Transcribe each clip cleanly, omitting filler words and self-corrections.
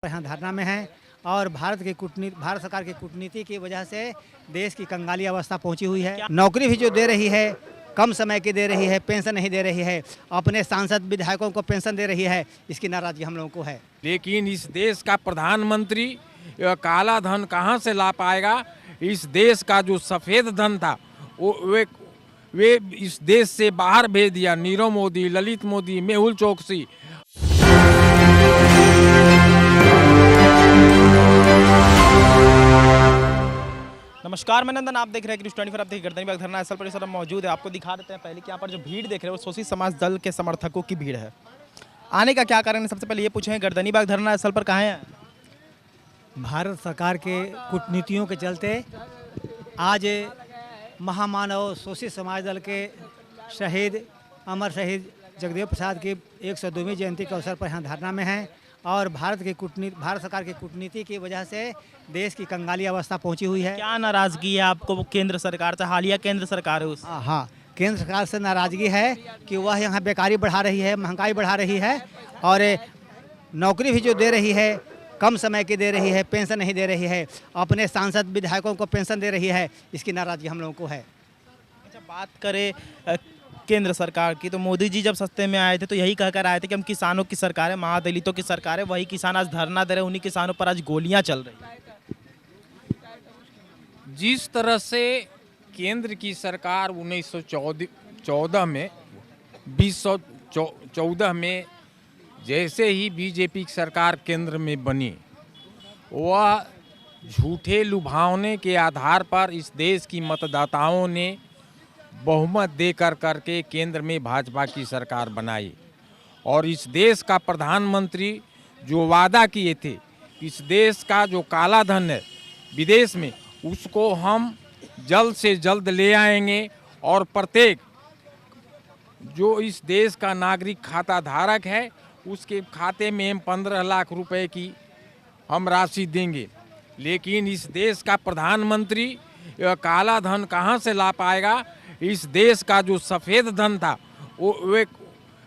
यहाँ धरना में हैं और भारत सरकार की कूटनीति की वजह से देश की कंगाली अवस्था पहुंची हुई है। नौकरी भी जो दे रही है कम समय की दे रही है, पेंशन नहीं दे रही है, अपने सांसद विधायकों को पेंशन दे रही है, इसकी नाराजगी हम लोगों को है। लेकिन इस देश का प्रधानमंत्री काला धन कहां से ला पाएगा? इस देश का जो सफ़ेद धन था वे इस देश से बाहर भेज दिया। नीरव मोदी, ललित मोदी, मेहुल चोकसी। नमस्कार, मैं नंदन, आप देख रहे हैं न्यूज़ 24। आप देखिए गर्दनी बाग धरना स्थल पर इस समय मौजूद है। आपको दिखा देते हैं पहले कि यहाँ पर जो भीड़ देख रहे हैं वो शोषित समाज दल के समर्थकों की भीड़ है। आने का क्या कारण है, सबसे पहले ये पूछेंगे। गर्दनी बाग धरना स्थल पर कहाँ हैं? भारत सरकार के कूटनीतियों के चलते आज महामानव शोषित समाज दल के शहीद अमर शहीद जगदेव प्रसाद की 102वीं जयंती के अवसर पर यहाँ धरना में हैं और भारत सरकार की कूटनीति की वजह से देश की कंगाली अवस्था पहुंची हुई है। क्या नाराजगी है आपको केंद्र सरकार से? हालिया केंद्र सरकार है उस हाँ, केंद्र सरकार से नाराजगी है कि वह यहाँ बेकारी बढ़ा रही है, महंगाई बढ़ा रही है और नौकरी भी जो दे रही है कम समय की दे रही है, पेंशन नहीं दे रही है, अपने सांसद विधायकों को पेंशन दे रही है, इसकी नाराजगी हम लोगों को है। अच्छा, बात करें केंद्र सरकार की, तो मोदी जी जब सस्ते में आए थे तो यही कहकर आए थे कि हम किसानों की सरकार है, महादलितों की सरकार है। वही किसान आज धरना दे रहे हैं, उन्हीं किसानों पर आज गोलियां चल रही हैं। जिस तरह से केंद्र की सरकार 1914 में जैसे ही बीजेपी की सरकार केंद्र में बनी, वह झूठे लुभावने के आधार पर इस देश की मतदाताओं ने बहुमत दे करके केंद्र में भाजपा की सरकार बनाई और इस देश का प्रधानमंत्री जो वादा किए थे, इस देश का जो काला धन है विदेश में, उसको हम जल्द से जल्द ले आएंगे और प्रत्येक जो इस देश का नागरिक खाता धारक है उसके खाते में हम 15 लाख रुपए की हम राशि देंगे। लेकिन इस देश का प्रधानमंत्री काला धन कहां से ला पाएगा? इस देश का जो सफ़ेद धन था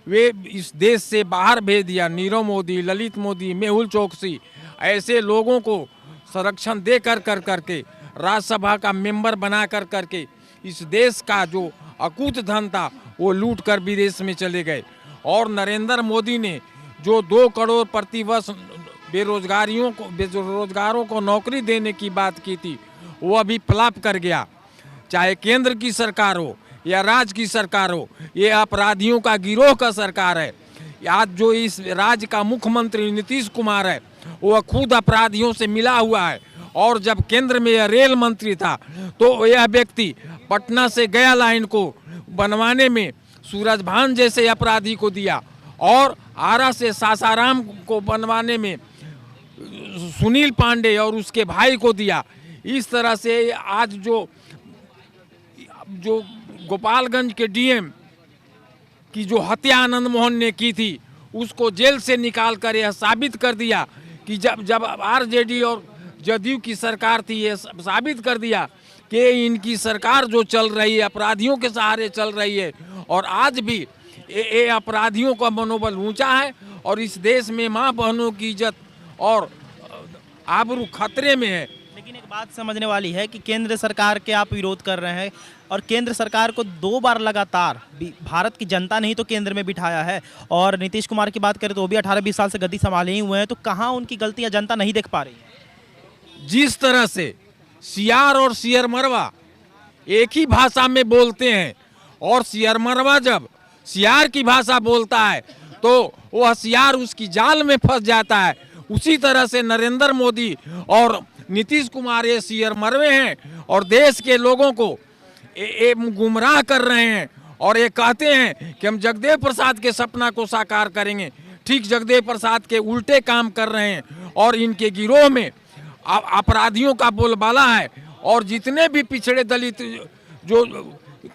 वे इस देश से बाहर भेज दिया। नीरव मोदी, ललित मोदी, मेहुल चोकसी ऐसे लोगों को संरक्षण दे करके राज्यसभा का मेंबर बना करके इस देश का जो अकूत धन था वो लूट कर विदेश में चले गए। और नरेंद्र मोदी ने जो 2 करोड़ प्रति वर्ष बेरोजगारों को नौकरी देने की बात की थी, वो अभी फ्लॉप कर गया। चाहे केंद्र की सरकार हो या राज्य की सरकार हो, ये अपराधियों का गिरोह का सरकार है। आज जो इस राज्य का मुख्यमंत्री नीतीश कुमार है, वो खुद अपराधियों से मिला हुआ है। और जब केंद्र में यह रेल मंत्री था तो यह व्यक्ति पटना से गया लाइन को बनवाने में सूरजभान जैसे अपराधी को दिया और आरा से सासाराम को बनवाने में सुनील पांडे और उसके भाई को दिया। इस तरह से आज जो गोपालगंज के डीएम की जो हत्या आनंद मोहन ने की थी, उसको जेल से निकाल कर यह साबित कर दिया कि जब आरजेडी और जदयू की सरकार थी, ये साबित कर दिया कि इनकी सरकार जो चल रही है अपराधियों के सहारे चल रही है। और आज भी ये अपराधियों का मनोबल ऊंचा है और इस देश में माँ बहनों की इज्जत और आबरू खतरे में है। लेकिन एक बात समझने वाली है कि केंद्र सरकार के आप विरोध कर रहे हैं और केंद्र सरकार को 2 बार लगातार भारत की जनता ने ही तो केंद्र में बिठाया है। और नीतीश कुमार की बात करें तो वो भी 18-20 साल से गद्दी संभाले ही हुए हैं, तो कहाँ उनकी गलतियाँ जनता नहीं देख पा रही है? जिस तरह से सियार और सियर मरवा एक ही भाषा में बोलते हैं और सियर मरवा जब सियार की भाषा बोलता है तो वह सियार उसकी जाल में फंस जाता है, उसी तरह से नरेंद्र मोदी और नीतीश कुमार ये सियर मरवे हैं और देश के लोगों को गुमराह कर रहे हैं। और ये कहते हैं कि हम जगदेव प्रसाद के सपना को साकार करेंगे, ठीक जगदेव प्रसाद के उल्टे काम कर रहे हैं और इनके गिरोह में अपराधियों का बोलबाला है। और जितने भी पिछड़े दलित जो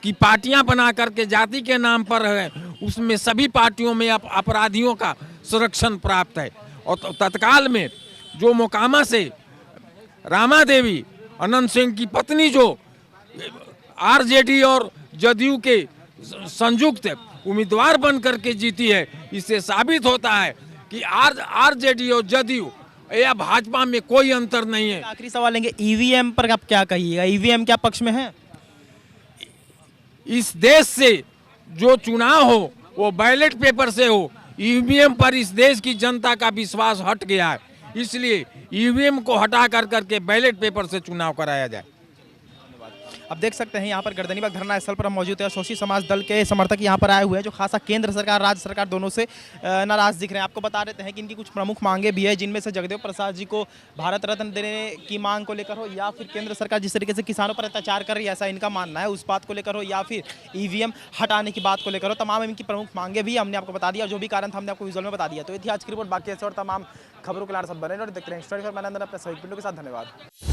की पार्टियां बना करके जाति के नाम पर है, उसमें सभी पार्टियों में अपराधियों का संरक्षण प्राप्त है। और तत्काल में जो मोकामा से रामा देवी अनंत सिंह की पत्नी जो आरजेडी और जदयू के संयुक्त उम्मीदवार बन करके जीती है, इससे साबित होता है कि आरजेडी और जदयू या भाजपा में कोई अंतर नहीं है। आखिरी सवाल लेंगे, ईवीएम पर आप क्या कहिएगा? ईवीएम क्या पक्ष में है? इस देश से जो चुनाव हो वो बैलेट पेपर से हो। ईवीएम पर इस देश की जनता का विश्वास हट गया है, इसलिए ईवीएम को हटा कर करके बैलेट पेपर से चुनाव कराया जाए। अब देख सकते हैं यहाँ पर गर्दनीबाग धरना स्थल पर हम मौजूद है। शोषित समाज दल के समर्थक यहाँ पर आए हुए हैं, जो खासा केंद्र सरकार राज्य सरकार दोनों से नाराज दिख रहे हैं। आपको बता देते हैं कि इनकी कुछ प्रमुख मांगे भी है, जिनमें से जगदेव प्रसाद जी को भारत रत्न देने की मांग को लेकर हो, या फिर केंद्र सरकार जिस तरीके से किसानों पर अत्याचार कर रही है ऐसा इनका मानना है, उस बात को लेकर हो, या फिर ईवीएम हटाने की बात को लेकर हो। तमाम इनकी प्रमुख मांगे भी हमने आपको बता दिया, जो भी कारण था हमने आपको विजुअल में बता दिया। तो ये थी आज की रिपोर्ट। बाकी ऐसे और तमाम खबरों के लाड़ सब बने और देखते रहें स्टोरी फॉर मैन अपने सभी पिंडों के साथ। धन्यवाद।